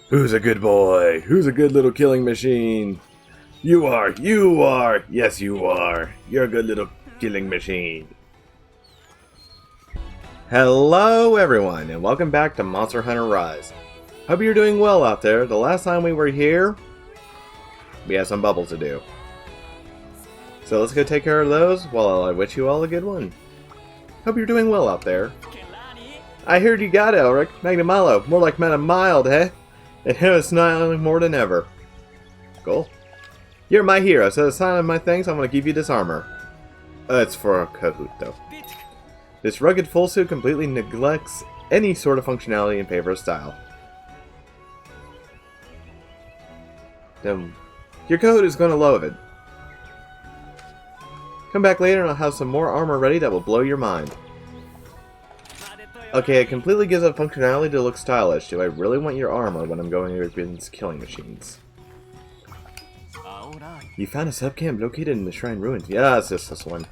Who's a good boy? Who's a good little killing machine? You are! You are! Yes, you are! You're a good little killing machine. Hello, everyone, and welcome back to Monster Hunter Rise. Hope you're doing well out there. The last time we were here, we had some bubbles to do. So let's go take care of those while I wish you all a good one. Hope you're doing well out there. I heard you got it, Elric. Magnamalo. More like Mild, eh? And him is smiling more than ever. Cool. You're my hero, so as a sign of my thanks, I'm going to give you this armor. It's for a Kahoot, though. This rugged full suit completely neglects any sort of functionality in favor of style. Then, your Kahoot is going to love it. Come back later and I'll have some more armor ready that will blow your mind. Okay, it completely gives up functionality to look stylish. Do I really want your armor when I'm going against killing machines? You found a subcamp located in the shrine ruins. Yeah, it's just this one.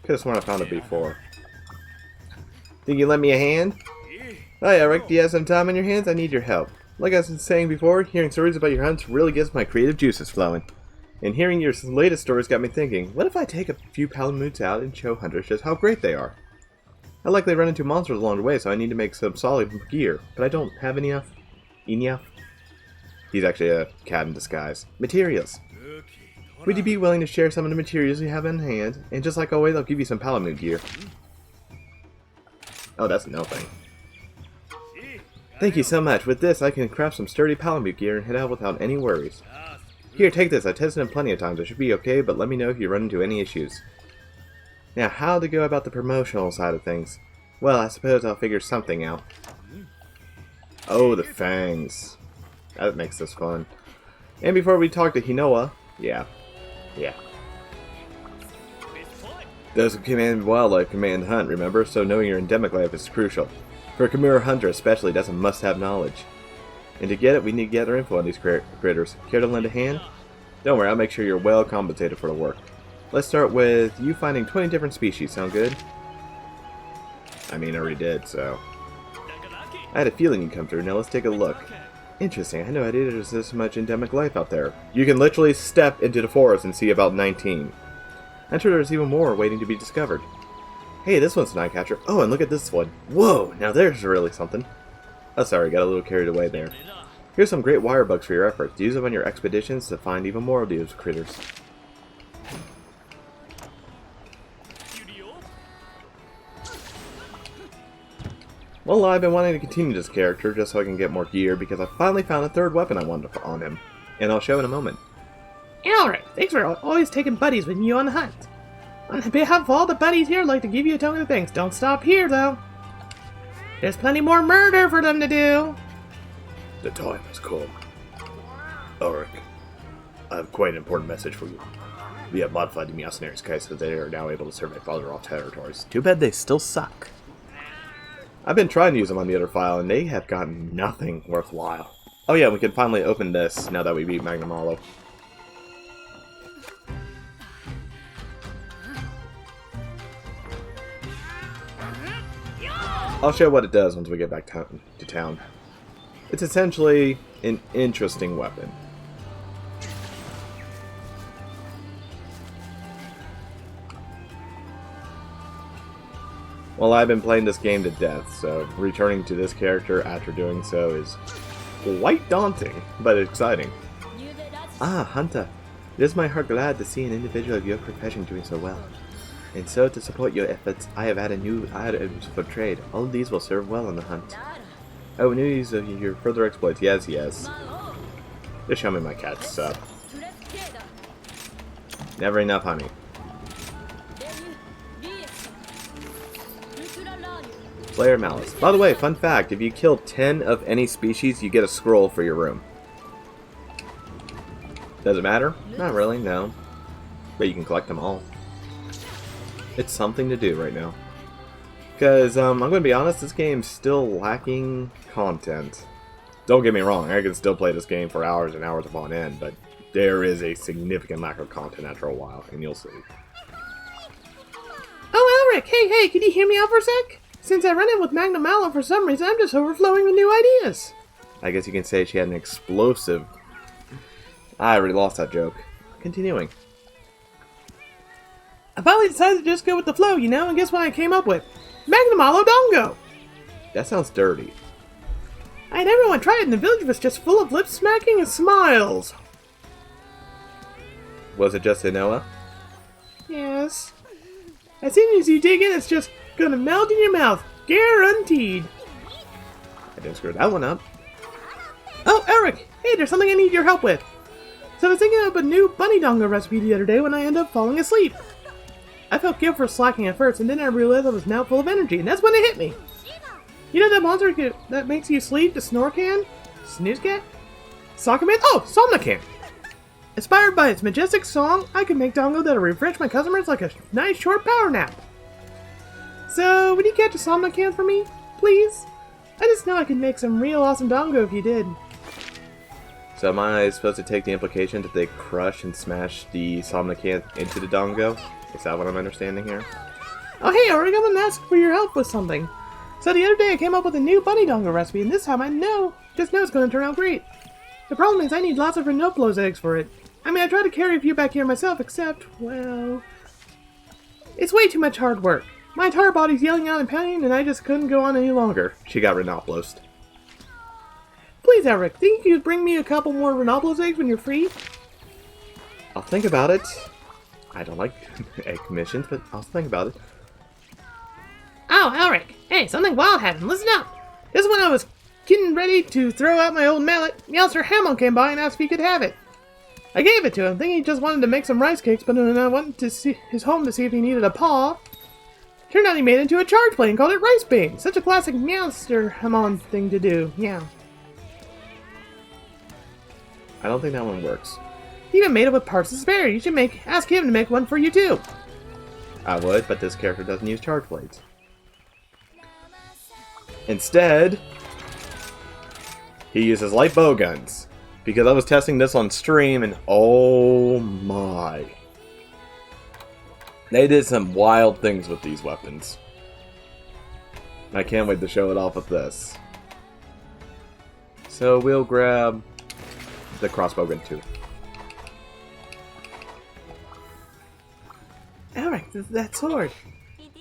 Could've sworn I found it before. Think you lend me a hand? Hi, Eric. Do you have some time on your hands? I need your help. Like I was saying before, hearing stories about your hunts really gets my creative juices flowing. And hearing your latest stories got me thinking, what if I take a few Palamutes out and show hunters just how great they are? I likely run into monsters along the way, so I need to make some solid gear, but I don't have enough. He's actually a cat in disguise. Materials. Would you be willing to share some of the materials you have in hand? And just like always, I'll give you some Palamute gear. Oh, that's nothing. Thank you so much. With this, I can craft some sturdy Palamute gear and head out without any worries. Here, take this. I tested it plenty of times. It should be okay, but let me know if you run into any issues. Now, how to go about the promotional side of things? Well, I suppose I'll figure something out. Oh, the fangs. That makes this fun. And before we talk to Hinoa, yeah. Those who command wildlife command hunt, remember? So knowing your endemic life is crucial. For a Chimera hunter especially, that's a must-have knowledge. And to get it, we need to gather info on these critters. Care to lend a hand? Don't worry, I'll make sure you're well compensated for the work. Let's start with you finding 20 different species. Sound good? I mean, I already did, so... I had a feeling you'd come through. Now let's take a look. Interesting. I had no idea there's this much endemic life out there. You can literally step into the forest and see about 19. I'm sure there's even more waiting to be discovered. Hey, this one's an eye catcher. Oh, and look at this one. Whoa, now there's really something. Oh, sorry, got a little carried away there. Here's some great wire bugs for your efforts. Use them on your expeditions to find even more of these critters. Well, I've been wanting to continue this character just so I can get more gear because I finally found a third weapon I wanted on him. And I'll show in a moment. Alright, thanks for always taking buddies with you on the hunt. On behalf of all the buddies here, I'd like to give you a token of thanks. Don't stop here, though. There's plenty more murder for them to do. The time has come. Ulrich, I have quite an important message for you. We have modified the Mercenaries case so they are now able to survey farther off territories. Too bad they still suck. I've been trying to use them on the other file, and they have gotten nothing worthwhile. Oh yeah, we can finally open this now that we beat Magnamalo. I'll show what it does once we get back to town. It's essentially an interesting weapon. Well, I've been playing this game to death, so returning to this character after doing so is quite daunting, but exciting. Ah, Hunter. It is my heart glad to see an individual of your profession doing so well. And so, to support your efforts, I have added new items for trade. All of these will serve well on the hunt. Oh, news of your further exploits. Yes. Just show me my cat's sub. Never enough honey. Slayer Malice. By the way, fun fact, if you kill 10 of any species, you get a scroll for your room. Does it matter? Not really, no. But you can collect them all. It's something to do right now. Because, I'm going to be honest, this game's still lacking content. Don't get me wrong, I can still play this game for hours and hours upon end, but there is a significant lack of content after a while, and you'll see. Oh, Elric, hey, can you hear me out for a sec? Since I ran in with Magnum Mallow, for some reason I'm just overflowing with new ideas. I guess you can say she had an explosive... I already lost that joke. Continuing. I finally decided to just go with the flow, you know, and guess what I came up with? Magnum Mallow Dongo! That sounds dirty. I had everyone try it and the village was just full of lip smacking and smiles. Was it just Inoa? Yes. As soon as you dig in, it's just gonna melt in your mouth. Guaranteed. I didn't screw that one up. Oh, Eric! Hey, there's something I need your help with. So I was thinking of a new bunny dongo recipe the other day when I ended up falling asleep. I felt guilt for slacking at first, and then I realized I was now full of energy, and that's when it hit me. You know that monster that makes you sleep, the snore can? Snooze cat? Soccer man? Oh, Somnican! Inspired by its majestic song, I can make dongo that'll refresh my customers like a nice short power nap. So, would you catch a Somnican for me, please? I just know I could make some real awesome dongo if you did. So am I supposed to take the implication that they crush and smash the Somnican into the dongo? Is that what I'm understanding here? Oh hey, I already got to ask for your help with something. So the other day I came up with a new bunny dongo recipe, and this time I just know it's going to turn out great. The problem is I need lots of Renoplo's eggs for it. I mean, I tried to carry a few back here myself, except, well... it's way too much hard work. My entire body's yelling out in pain, and I just couldn't go on any longer. She got Renoplos. Please, Eric, think you could bring me a couple more Renoplo's eggs when you're free? I'll think about it. I don't like egg commissions, but I'll think about it. Oh, Eric! Hey, something wild happened. Listen up! This is when I was getting ready to throw out my old mallet. Youngster Hamon came by and asked if he could have it. I gave it to him, thinking he just wanted to make some rice cakes, but when I went to his home to see if he needed a paw, turned out he made it into a charge plate and called it Rice Bean. Such a classic Youngster Hamon thing to do. Yeah. I don't think that one works. He even made it with parts to spare. You should ask him to make one for you too. I would, but this character doesn't use charge plates. Instead, he uses light bow guns. Because I was testing this on stream, and oh my. They did some wild things with these weapons. I can't wait to show it off with this. So we'll grab the crossbow gun too. Eric, that sword.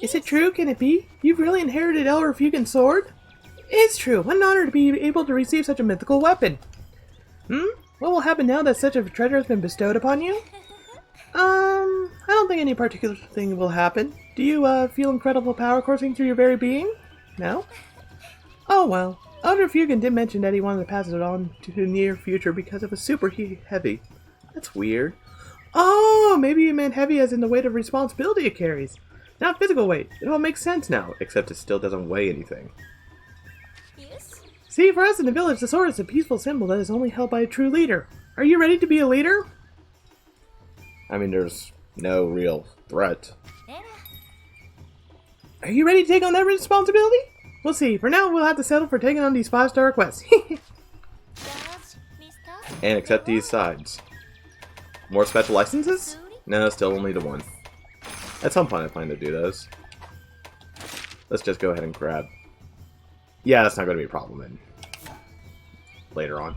Is it true? Can it be? You've really inherited El Refugin's sword? It's true. What an honor to be able to receive such a mythical weapon. What will happen now that such a treasure has been bestowed upon you? I don't think any particular thing will happen. Do you, feel incredible power coursing through your very being? No? Oh well. Elder Fugin did mention that he wanted to pass it on to the near future because it was super heavy. That's weird. Oh, maybe you meant heavy as in the weight of responsibility it carries. Not physical weight. It all makes sense now. Except it still doesn't weigh anything. See, for us in the village, the sword is a peaceful symbol that is only held by a true leader. Are you ready to be a leader? I mean, there's no real threat. Are you ready to take on that responsibility? We'll see. For now, we'll have to settle for taking on these 5-star quests. And accept these sides. More special licenses? No, still only the one. At some point I plan to do those. Let's just go ahead and grab. Yeah, that's not going to be a problem then. Later on.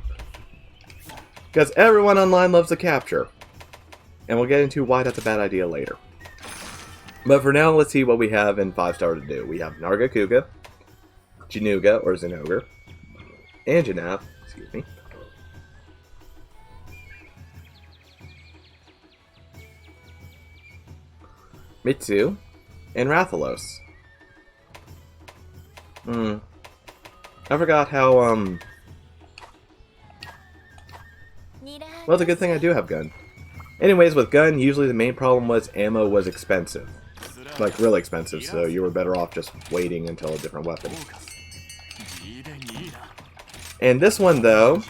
Because everyone online loves the capture. And we'll get into why that's a bad idea later. But for now, let's see what we have in 5-star to do. We have Nargacuga, Januga, or Zinogre, and Janap, excuse me. Mitsu, and Rathalos. I forgot how, well, it's a good thing I do have gun. Anyways, with gun, usually the main problem was ammo was expensive. Like, really expensive, so you were better off just waiting until a different weapon. And this one, though,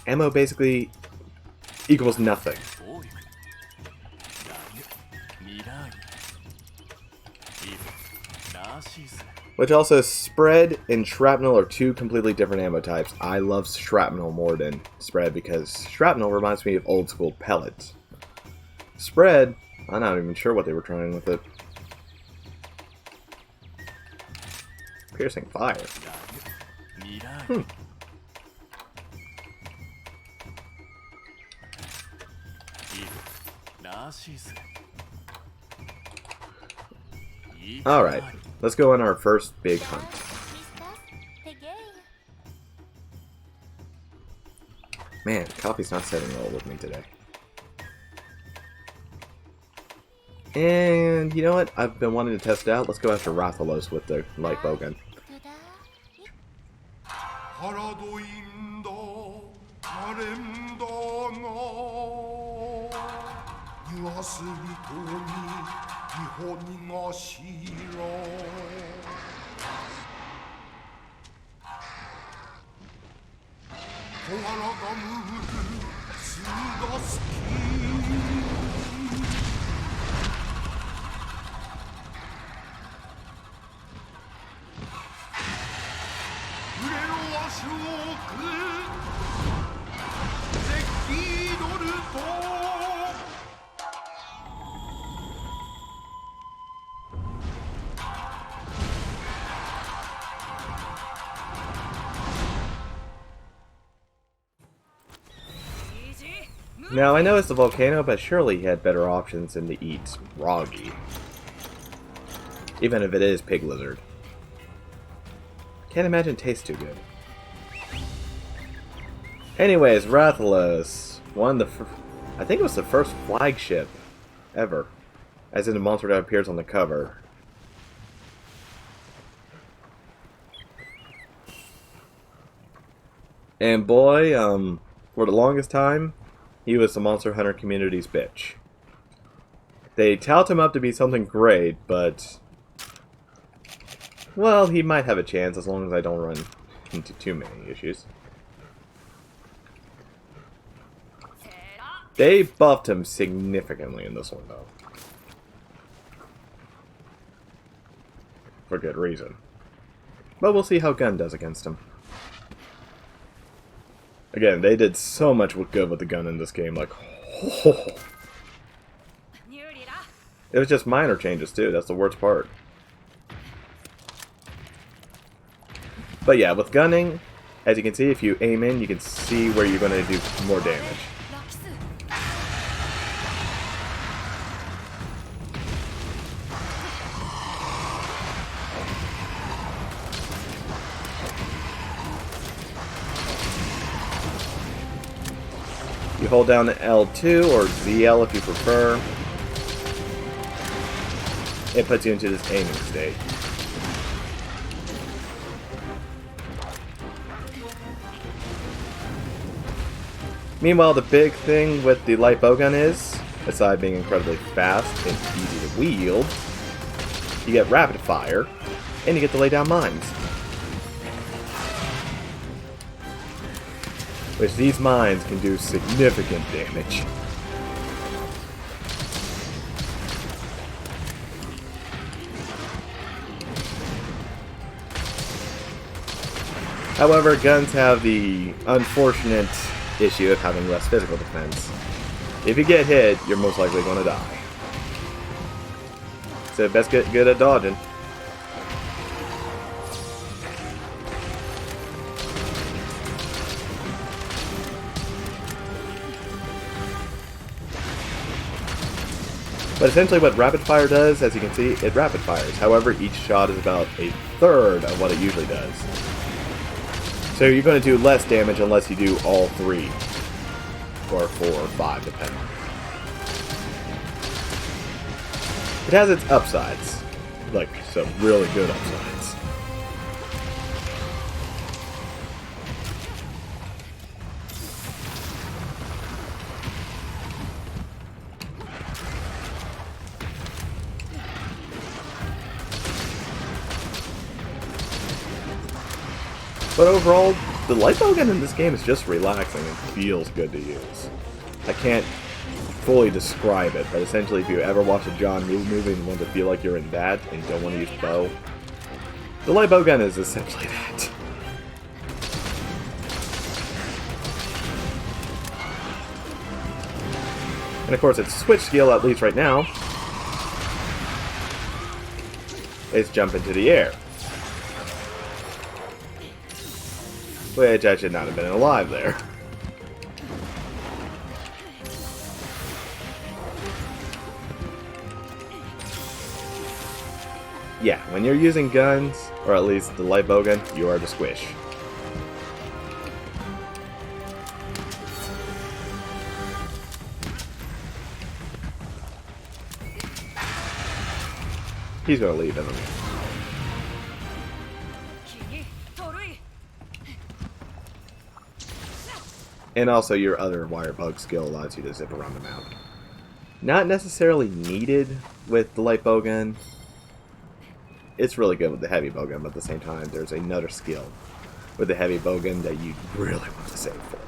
ammo basically equals nothing. Which also, spread and shrapnel are two completely different ammo types. I love shrapnel more than spread because shrapnel reminds me of old school pellets. Spread, I'm not even sure what they were trying with it. Piercing fire. Hmm. Alright, let's go on our first big hunt. Man, coffee's not setting well with me today. And you know what? I've been wanting to test it out. Let's go after Rathalos with the light bowgun. Now, I know it's a volcano, but surely he had better options than to eat Roggy. Even if it is pig lizard. Can't imagine it tastes too good. Anyways, Rathalos. I think it was the first flagship ever. As in the monster that appears on the cover. And boy, for the longest time, he was the Monster Hunter community's bitch. They tout him up to be something great, but... well, he might have a chance as long as I don't run into too many issues. They buffed him significantly in this one, though. For good reason. But we'll see how Gun does against him. Again, they did so much good with the gun in this game, like, oh. It was just minor changes too, that's the worst part. But yeah, with gunning, as you can see, if you aim in, you can see where you're going to do more damage. You hold down L2 or ZL if you prefer. It puts you into this aiming state. Meanwhile, the big thing with the light bowgun is, aside being incredibly fast and easy to wield, you get rapid fire, and you get to lay down mines. Which these mines can do significant damage. However, guns have the unfortunate issue of having less physical defense. If you get hit, you're most likely going to die. So best get good at dodging. But essentially what rapid fire does, as you can see, it rapid fires. However, each shot is about a third of what it usually does. So you're going to do less damage unless you do all three. Or 4 or 5, depending. It has its upsides. Like, some really good upsides. But overall, the light bowgun in this game is just relaxing and feels good to use. I can't fully describe it, but essentially if you ever watch a John Woo movie and want to feel like you're in that and don't want to use bow, the light bowgun is essentially that. And of course its switch skill, at least right now, is jump into the air. Which I should not have been alive there. Yeah, when you're using guns, or at least the light bowgun, you are to squish. He's gonna leave, isn't he? And also your other wire bug skill allows you to zip around the map. Not necessarily needed with the light bowgun. It's really good with the heavy bowgun, but at the same time there's another skill with the heavy bowgun that you really want to save for.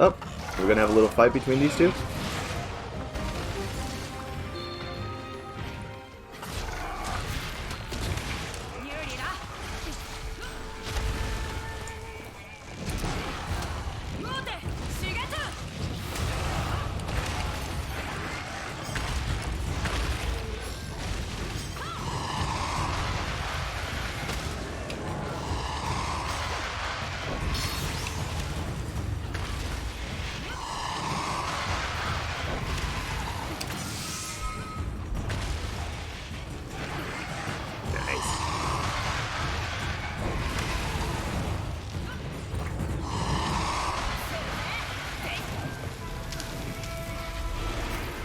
Oh, we're gonna have a little fight between these two.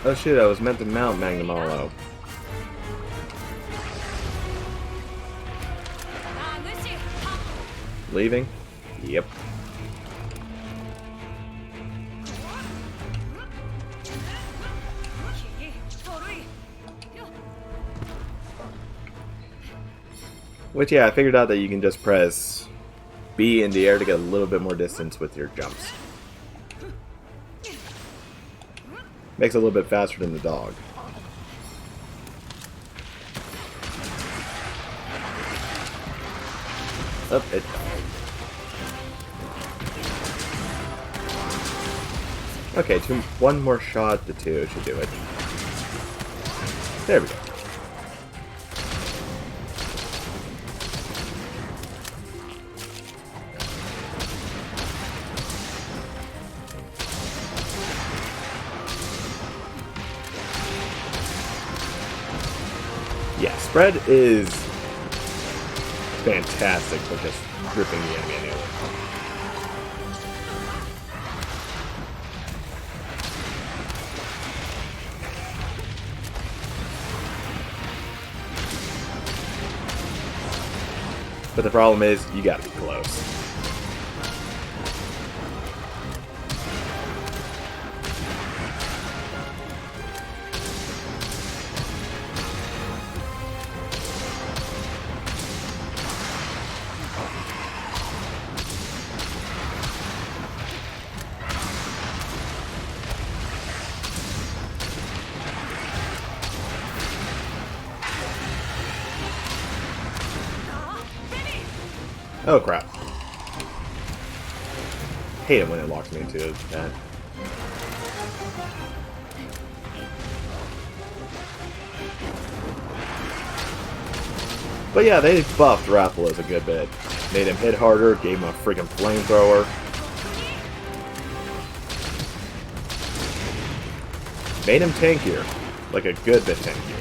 Oh shit, I was meant to mount Magnum Hollow. Leaving? Yep. Which, yeah, I figured out that you can just press B in the air to get a little bit more distance with your jumps. Makes it a little bit faster than the dog. Oh, it died. Okay, one more shot to two should do it. There we go. Yeah, spread is fantastic for just gripping the enemy anyway. But the problem is, you gotta be close. Oh crap. Hate it when it locks me into that. But yeah, they buffed Rathalos a good bit. Made him hit harder, gave him a freaking flamethrower. Made him tankier. Like a good bit tankier.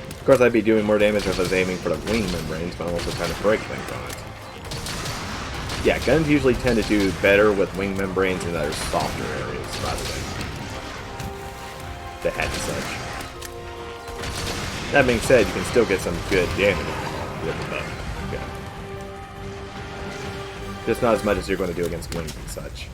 Of course, I'd be doing more damage if I was aiming for the wing membranes, but I'm also trying to break things on it. Yeah, guns usually tend to do better with wing membranes in other softer areas rather than the head and such. That being said, you can still get some good damage with the gun. Just not as much as you're going to do against wings and such.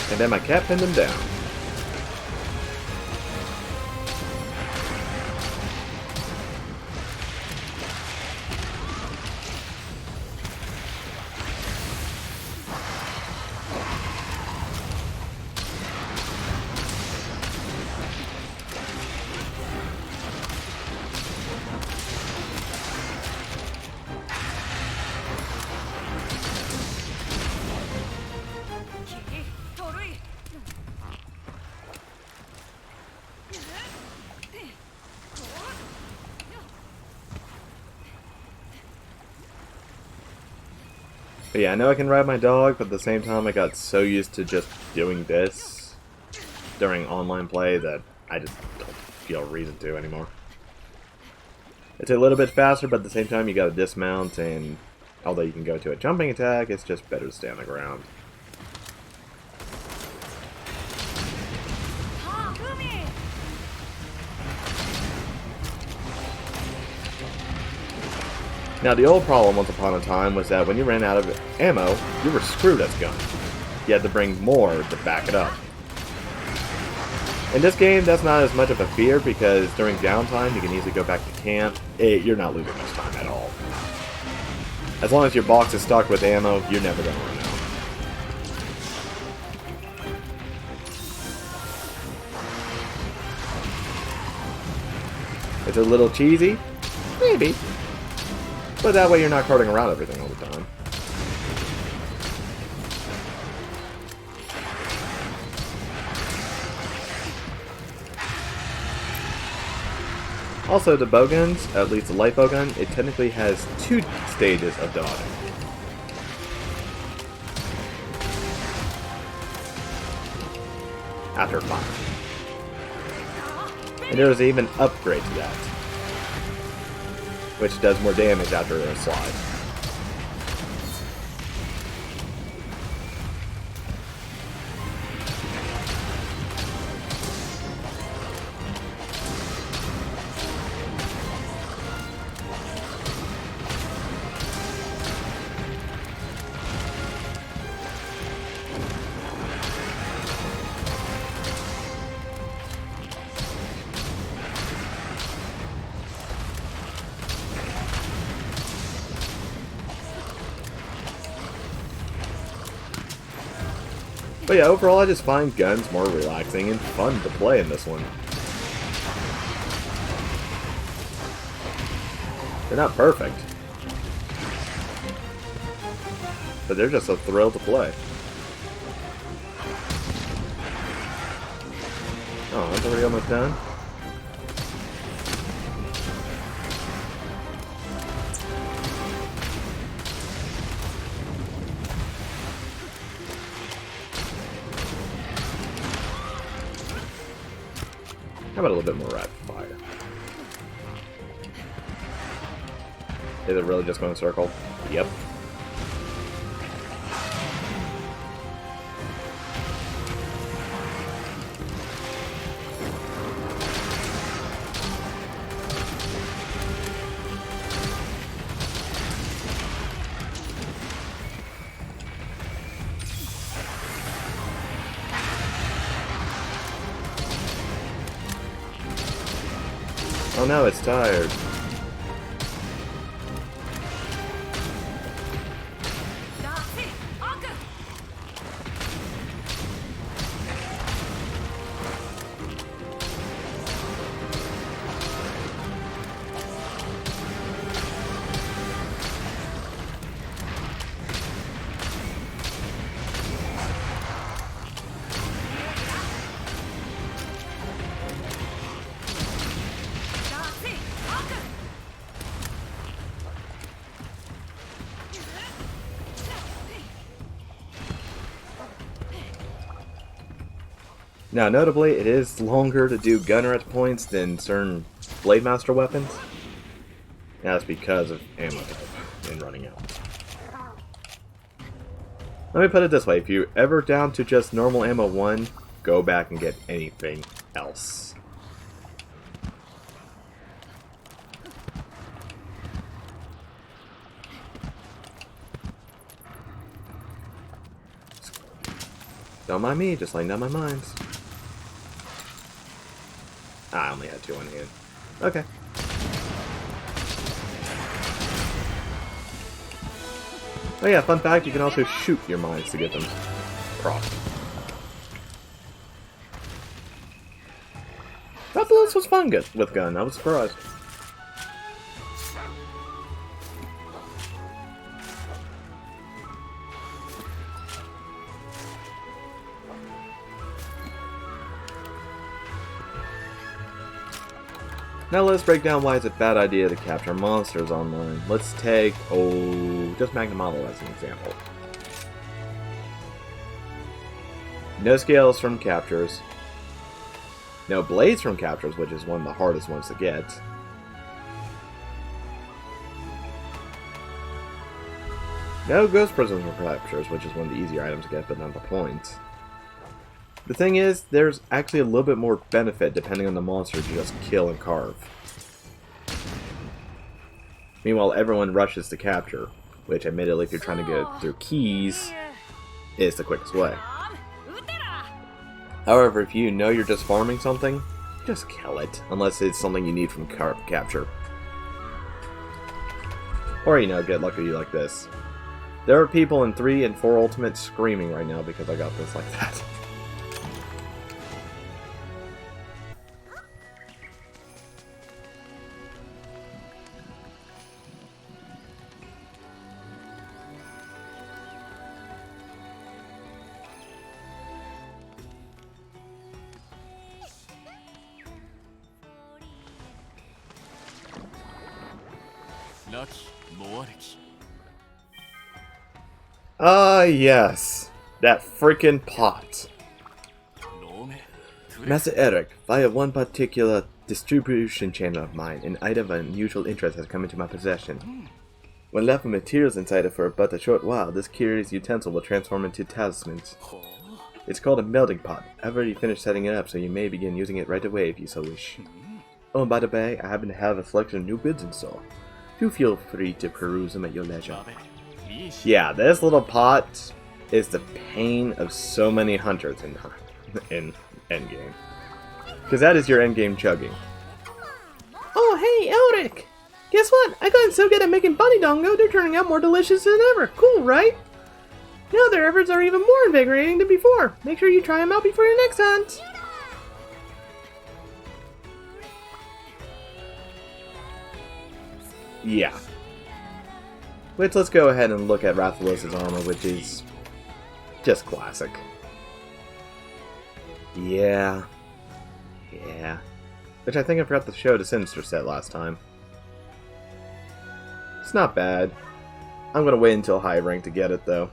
And then my cat pinned him down. But yeah, I know I can ride my dog, but at the same time I got so used to just doing this during online play that I just don't feel a reason to anymore. It's a little bit faster, but at the same time you gotta dismount, and although you can go to a jumping attack, it's just better to stay on the ground. Now, the old problem once upon a time was that when you ran out of ammo, you were screwed as gun. You had to bring more to back it up. In this game, that's not as much of a fear because during downtime, you can easily go back to camp. You're not losing much time at all. As long as your box is stocked with ammo, you're never going to run out. It's a little cheesy? Maybe. But that way you're not carting around everything all the time. Also, the bowguns, at least the light bowgun, it technically has 2 stages of dodging. After 5. And there is even an upgrade to that, which does more damage after a slide. But yeah, overall I just find guns more relaxing and fun to play in this one. They're not perfect, but they're just a thrill to play. Oh, that's already almost done? How about a little bit more rapid fire? Is it really just going to circle? Yep. Oh no, it's tired. Now, notably, it is longer to do gunner at points than certain Blade Master weapons. That's because of ammo type and running out. Let me put it this way, if you're ever down to just normal ammo 1, go back and get anything else. Don't mind me, just laying down my mines. I only had 2 on hand. Okay. Oh yeah, fun fact, you can also shoot your mines to get them propped. I thought this was fun with gun, I was surprised. Now let's break down why it's a bad idea to capture monsters online. Let's take, just Magnemalo as an example. No scales from captures. No blades from captures, which is one of the hardest ones to get. No ghost prisms from captures, which is one of the easier items to get, but not the point. The thing is, there's actually a little bit more benefit depending on the monster to just kill and carve. Meanwhile, everyone rushes to capture, which admittedly, if you're trying to go through keys, is the quickest way. However, if you know you're just farming something, just kill it, unless it's something you need from capture. Or, you know, get lucky like this. There are people in 3 and 4 Ultimate screaming right now because I got this like that. Ah, yes. That freaking pot. Master Eric, via one particular distribution channel of mine, an item of unusual interest has come into my possession. When left with materials inside it for but a short while, this curious utensil will transform into talismans. It's called a melting pot. I've already finished setting it up, so you may begin using it right away if you so wish. Oh, and by the way, I happen to have a selection of new bids in store. Do feel free to peruse them at your leisure. Yeah, this little pot is the pain of so many hunters in endgame. Because that is your endgame chugging. Oh, hey, Elric! Guess what? I got so good at making bunny dongo, they're turning out more delicious than ever. Cool, right? Now their efforts are even more invigorating than before. Make sure you try them out before your next hunt. Yeah. Which, let's go ahead and look at Rathalos' armor, which is just classic. Yeah. Which I think I forgot to show the Sinister set last time. It's not bad. I'm gonna wait until high rank to get it, though.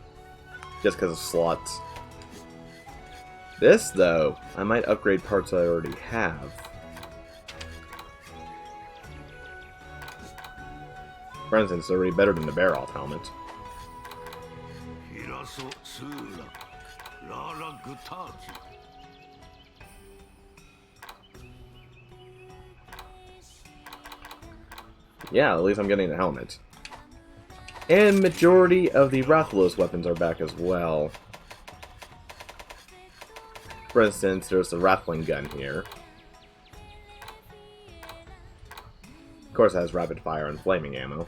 Just because of slots. This, though, I might upgrade parts I already have. For instance, it's already better than the Barrel helmet. Yeah, at least I'm getting the helmet. And majority of the Rathalos weapons are back as well. For instance, there's the Rattling gun here. Of course, it has rapid fire and flaming ammo.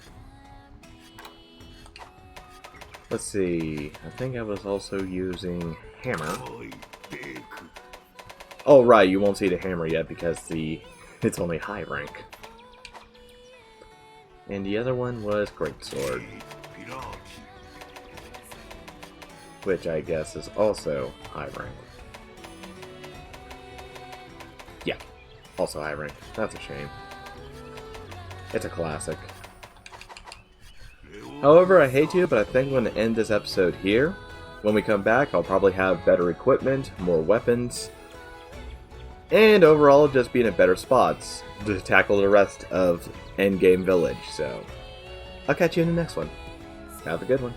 Let's see. I think I was also using hammer. Oh right, you won't see the hammer yet because it's only high rank. And the other one was Greatsword, which I guess is also high rank. Yeah, also high rank. That's a shame. It's a classic. However, I hate to, but I think I'm going to end this episode here. When we come back, I'll probably have better equipment, more weapons, and overall just be in a better spot to tackle the rest of Endgame Village. So, I'll catch you in the next one. Have a good one.